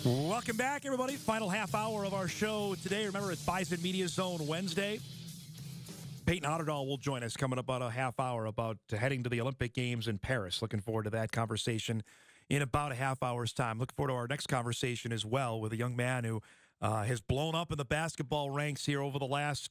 Welcome back, everybody. Final half hour of our show today. Remember, it's Bison Media Zone Wednesday. Peyton Otterdahl will join us coming up about a half hour about heading to the Olympic Games in Paris. Looking forward to that conversation in about a half hour's time. Looking forward to our next conversation as well with a young man who has blown up in the basketball ranks here over the last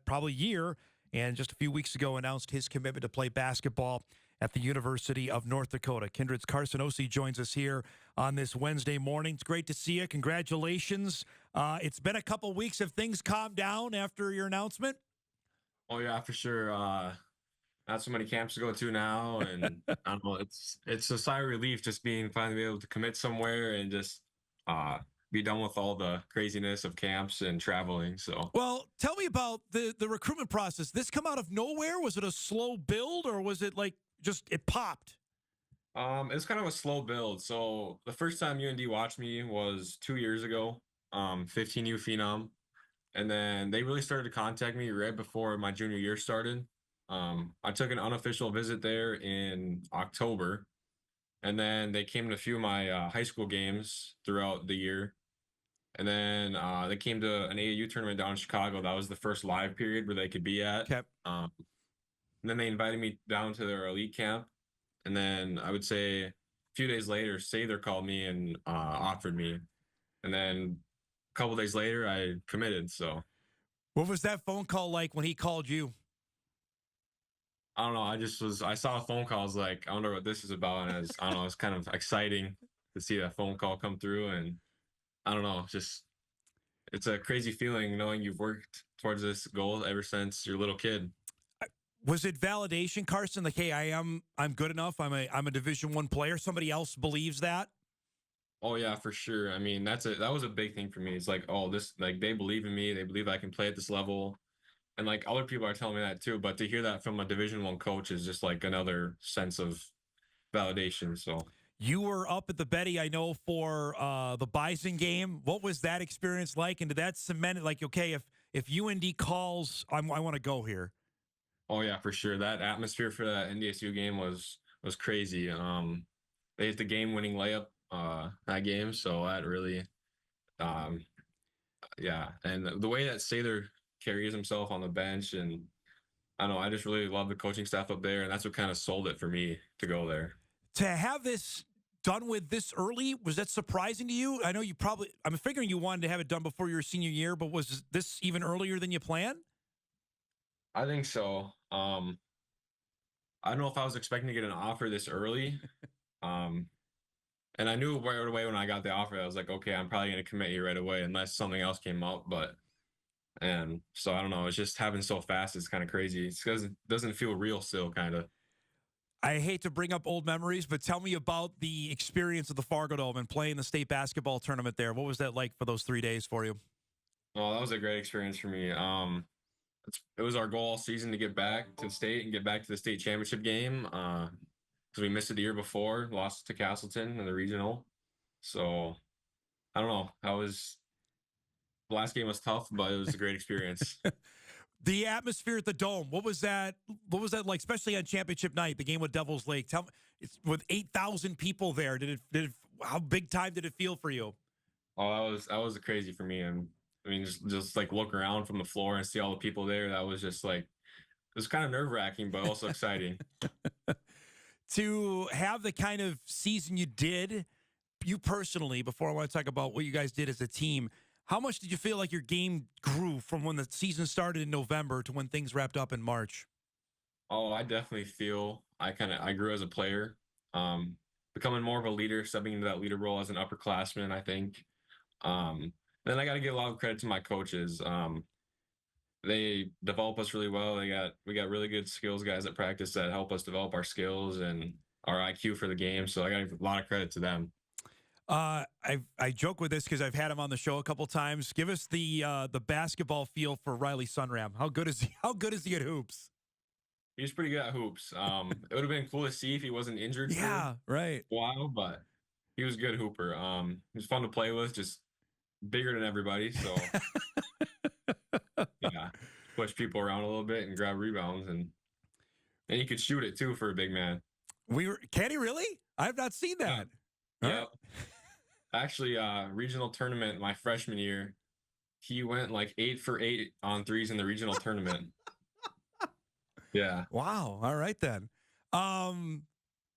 probably year, and just a few weeks ago announced his commitment to play basketball at the University of North Dakota. Kindred's Karson Ouse joins us here on this Wednesday morning. It's great to see you. Congratulations. It's been a couple weeks. Have things calmed down after your announcement? Oh yeah, for sure. Not so many camps to go to now, and I don't know. It's a sigh of relief just being finally able to commit somewhere and just be done with all the craziness of camps and traveling. So, Well, tell me about the recruitment process. This come out of nowhere? Was it a slow build, or was it like just it popped? it's kind of a slow build. So the first time UND watched me was 2 years ago. 15U Phenom, and then they really started to contact me right before my junior year started. I took an unofficial visit there in October, and then they came to a few of my high school games throughout the year. And then they came to an AAU tournament down in Chicago. That was the first live period where they could be at. Okay. And then they invited me down to their elite camp. And then I would say a few days later, Sather called me and offered me. And then a couple days later, I committed. So What was that phone call like when he called you? I don't know. I saw a phone call. I was like, I wonder what this is about. And I don't know, it's kind of exciting to see that phone call come through. And I don't know, it's a crazy feeling knowing you've worked towards this goal ever since you're a little kid. Was it validation, Karson? Like, hey, I'm good enough. I'm a Division I player. Somebody else believes that. Oh yeah, for sure. I mean, that was a big thing for me. It's like, oh, this like they believe in me. They believe I can play at this level. And like other people are telling me that too. But to hear that from a Division I coach is just like another sense of validation. So You were up at the Betty, I know, for the Bison game. What was that experience like? And did that cement it? Like, okay, if UND calls, I want to go here. oh yeah, for sure. That atmosphere for that NDSU game was crazy. They hit the game winning layup that game. So that really um yeah. And the way that Sather carries himself on the bench, and I don't know, I just really love the coaching staff up there, and that's what kind of sold it for me to go there. To have this done with this early, was that surprising to you? I know you probably, I'm figuring you wanted to have it done before your senior year, but was this even earlier than you planned? I think so. I don't know if I was expecting to get an offer this early. Um, and I knew right away when I got the offer, I was like, okay, I'm probably going to commit here right away unless something else came up. And so I don't know. It's just happened so fast. It's kind of crazy. It's because it doesn't feel real still, kind of. I hate to bring up old memories, but tell me about the experience of the Fargo Dome and playing the state basketball tournament there. What was that like for those 3 days for you? Well, that was a great experience for me. It was our goal all season to get back to the state and get back to the state championship game. Because we missed it the year before, lost to Castleton in the regional. So I don't know. The last game was tough, but it was a great experience. The atmosphere at the Dome, what was that? What was that like, especially on championship night, the game with Devils Lake? Tell me, it's with 8,000 people there. Did it? How big time did it feel for you? Oh, that was crazy for me. And I mean, just like look around from the floor and see all the people there. That was just like, it was kind of nerve wracking, but also exciting. To have the kind of season you did, you personally, before I want to talk about what you guys did as a team, how much did you feel like your game grew from when the season started in November to when things wrapped up in March? Oh, I definitely feel I grew as a player, becoming more of a leader, stepping into that leader role as an upperclassman, I think. Then I got to give a lot of credit to my coaches. They develop us really well. We got really good skills guys at practice that help us develop our skills and our IQ for the game. So I got to give a lot of credit to them. I joke with this because I've had him on the show a couple times. Give us the basketball feel for Riley Sunram. How good is he? How good is he at hoops? He's pretty good at hoops. It would have been cool to see if he wasn't injured Yeah, right. a while, but he was a good hooper. He was fun to play with, just bigger than everybody. So yeah, push people around a little bit and grab rebounds, and he could shoot it too for a big man. Can he really? I've not seen that. Yeah. All right. Actually, regional tournament my freshman year, he went like 8 for 8 on threes in the regional tournament. Yeah. Wow. All right then. Um,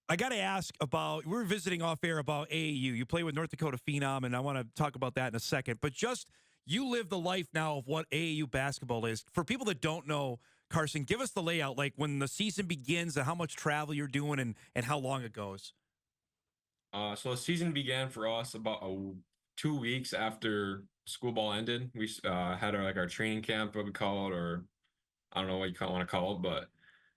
I got to ask about, we were visiting off air about AAU. You play with North Dakota Phenom, and I want to talk about that in a second. But just, you live the life now of what AAU basketball is. For people that don't know, Karson, give us the layout, like when the season begins and how much travel you're doing and how long it goes. So the season began for us about 2 weeks after school ball ended. We had our training camp, what we call it, or I don't know what you want to call it, but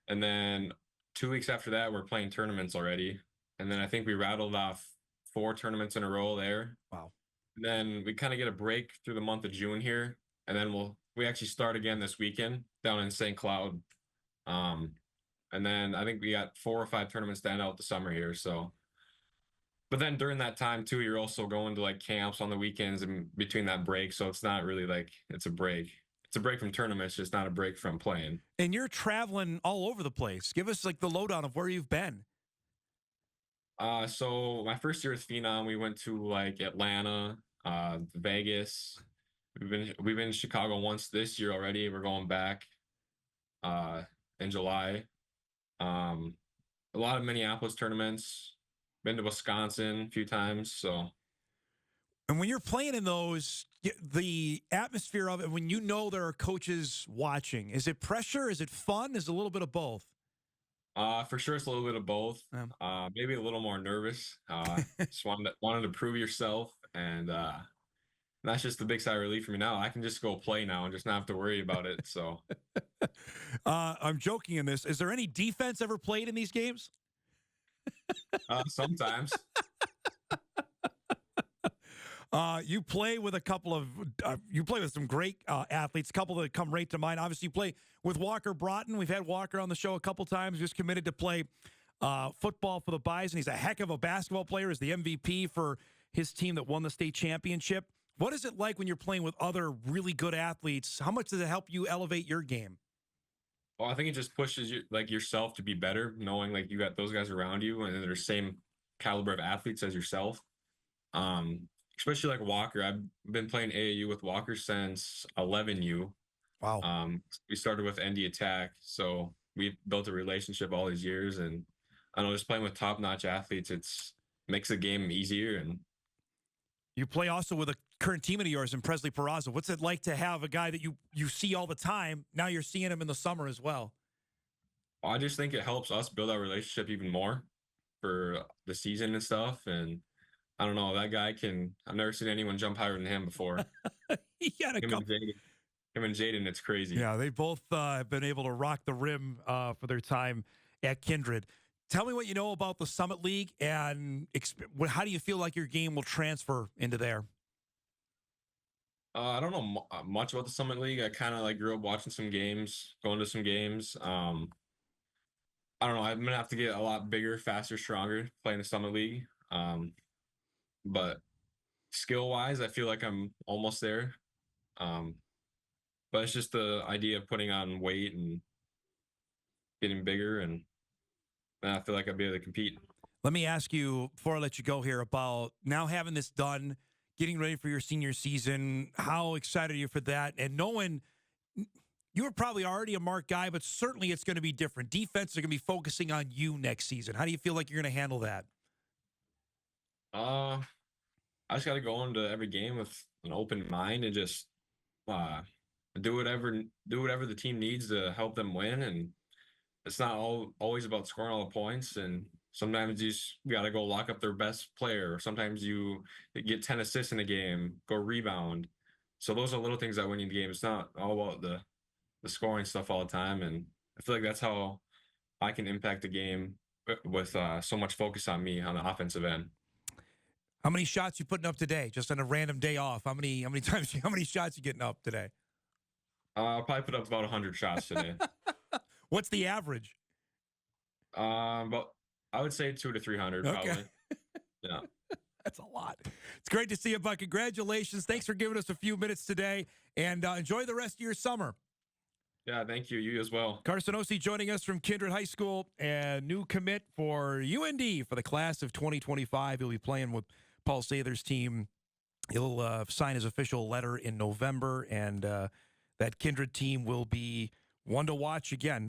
and then 2 weeks after that, we're playing tournaments already. And then I think we rattled off 4 tournaments in a row there. Wow. And then we kind of get a break through the month of June here, and then we actually start again this weekend down in St. Cloud. And then I think we got 4 or 5 tournaments to end out the summer here. So, but then during that time too, you're also going to like camps on the weekends and between that break. So it's not really like it's a break. It's a break from tournaments, just not a break from playing. And you're traveling all over the place. Give us like the lowdown of where you've been. So my first year with Phenom, we went to like Atlanta, Vegas. We've been in Chicago once this year already. We're going back in July. A lot of Minneapolis tournaments. Been to Wisconsin a few times. So And when you're playing in those, the atmosphere of it, when you know there are coaches watching, is it pressure? Is it fun? Is it a little bit of both? for sure it's a little bit of both. Maybe a little more nervous. Just wanted to prove yourself, and that's just the big sigh of relief for me now. I can just go play now and just not have to worry about it. So I'm joking in this. Is there any defense ever played in these games? sometimes. You play with a couple of, you play with some great athletes, a couple that come right to mind. Obviously, you play with Walker Broughton. We've had Walker on the show a couple times. Just committed to play football for the Bison. He's a heck of a basketball player. He's the MVP for his team that won the state championship. What is it like when you're playing with other really good athletes? How much does it help you elevate your game? Well, I think it just pushes you like yourself to be better, knowing like you got those guys around you and they're the same caliber of athletes as yourself. Especially like Walker. I've been playing AAU with Walker since 11U. Wow. We started with ND Attack, so we've built a relationship all these years, and I know just playing with top-notch athletes, it's makes the game easier. And You play also with a current teammate of yours in Presley Peraza. What's it like to have a guy that you see all the time? Now you're seeing him in the summer as well. I just think it helps us build our relationship even more for the season and stuff. And I don't know, that guy I've never seen anyone jump higher than him before. He had a Him couple. him and Jaden, it's crazy. Yeah, they both have been able to rock the rim for their time at Kindred. Tell me what you know about the Summit League and how do you feel like your game will transfer into there? I don't know much about the Summit League. I kind of like grew up watching some games, going to some games. I don't know. I'm gonna have to get a lot bigger, faster, stronger playing the Summit League. But skill wise, I feel like I'm almost there. But it's just the idea of putting on weight and getting bigger, and then I feel like I'll be able to compete. Let me ask you, before I let you go here, about now having this done, getting ready for your senior season. How excited are you for that? And knowing you were probably already a mark guy, but certainly it's going to be different. Defense are going to be focusing on you next season. How do you feel like you're going to handle that? I just got to go into every game with an open mind and just do whatever the team needs to help them win. And it's not always about scoring all the points. And sometimes you got to go lock up their best player. Sometimes you get 10 assists in a game, go rebound. So those are little things that win you the game. It's not all about the scoring stuff all the time. And I feel like that's how I can impact the game with so much focus on me on the offensive end. How many shots you putting up today? Just on a random day off. How many shots you getting up today? I'll probably put up about 100 shots today. What's the average? But I would say 200 to 300 probably. Okay. Yeah. That's a lot. It's great to see you, Buck. Congratulations. Thanks for giving us a few minutes today, and enjoy the rest of your summer. Yeah, thank you. You as well. Karson Ouse joining us from Kindred High School, and new commit for UND for the class of 2025. He'll be playing with Paul Sather's team. He'll sign his official letter in November, and that Kindred team will be one to watch again.